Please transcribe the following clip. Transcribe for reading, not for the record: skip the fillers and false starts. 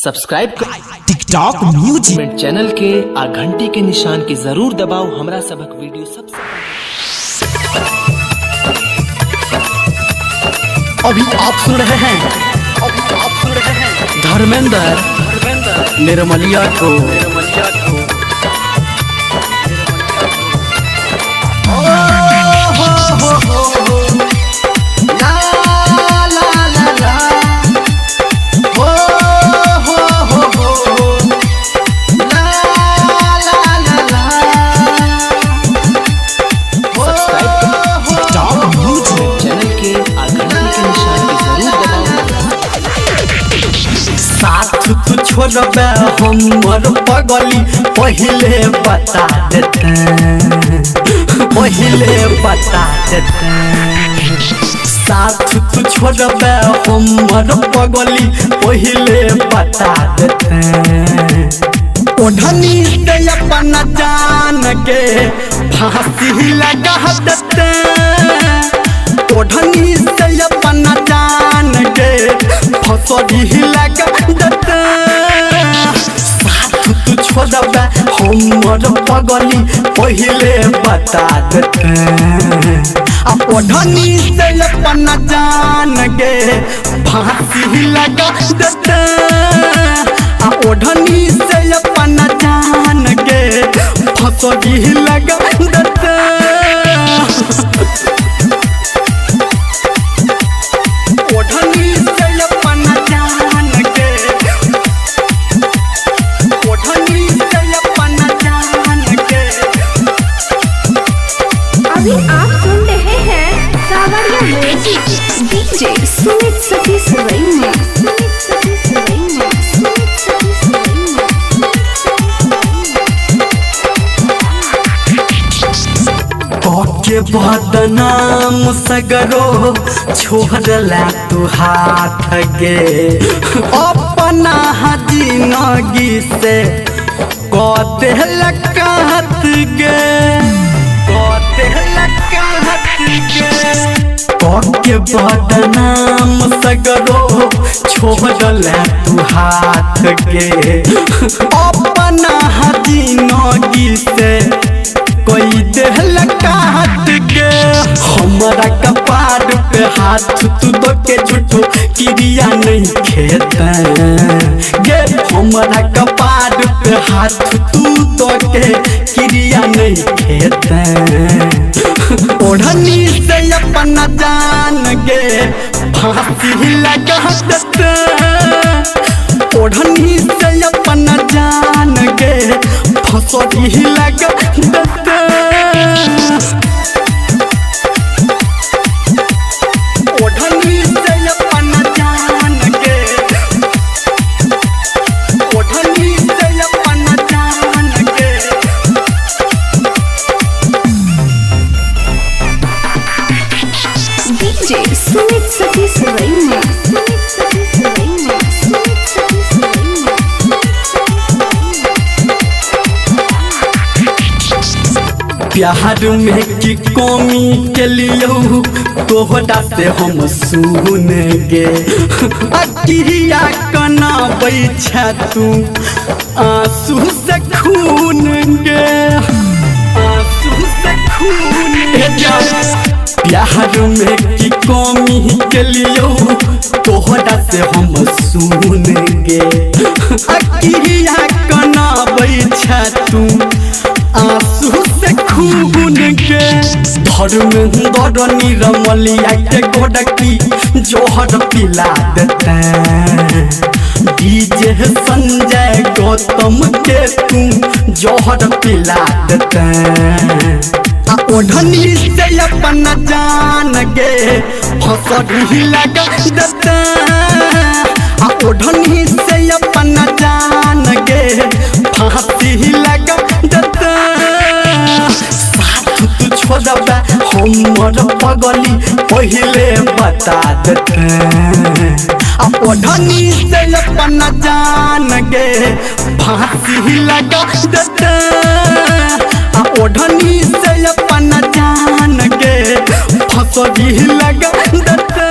Subscribe TikTok music channel के आ घंटी के निशान के जरूर दबाओ। हमरा सबक वीडियो सबसे अभी आप सुन रहे हैं धर्मेंद्र निर्मलिया को तू छोड़बे हमर पगली पहले बता देते साथ तू छोड़बे हमर पगली पहले बता देते ओढ़नी से अपना जान के फांसी लगा देते ओढ़नी से अपना जान के फांसी लगा देते साथ तू छोड़बे हमर पगली पहले बता देते ओढ़नी से अपना जान के फांसी लगा देते ओढ़नी से अपना जान के फांसी लगा देते ओढ़नी से अपना जान के ओढ़नी से अपना जान के। अभी आप सुन रहे हैं सावरिया म्यूजिक डीजे सुमित सतीश रैना। के बदनाम सगरो छोड़ला तू हाथ गे अपना जिंदगी से कदेल कहत गे के बदनाम सगरो छोड़ला तू हाथ गे अपना जिंदगी से कोई देहल काट के हमारा कपार पे हाथ तू दो के झूठो क्रिया नहीं खेते गे हमारा कपार पे हाथ तू दो के क्रिया नहीं खेते ओढ़नी से अपना जान गे फांसी लगा देते ओढ़नी से अपना जान के फांसी लगा देते ओढ़नी से अपना जान के ओढ़नी से अपना जान के। डीजे सुमित सतीश रैना। प्यार में की कमी के लिए तोहरा से हम सुनेंगे अकिरिया कना बैठा तू आंसू से खून गे आंसू से खून प्यार में की कमी के लिए तोहरा से हम सुनेंगे अकिरिया कना बैठा तू आंसू से खून के धर्मेंद्र निर्मलिया के गोडकी जोहर पिला देते डीजे संजय गौतम के तू जोहर पिला देते ओढ़नी से अपना जान के फांसी लगा देते ओढ़नी से अपना जान के फांसी लगा देते साथ तू छोड़बे हमर पगली पहले बता देते ओढ़नी से अपना जान के फांसी लगा देते ओढ़नी से अपना जान के फांसी लगा देते।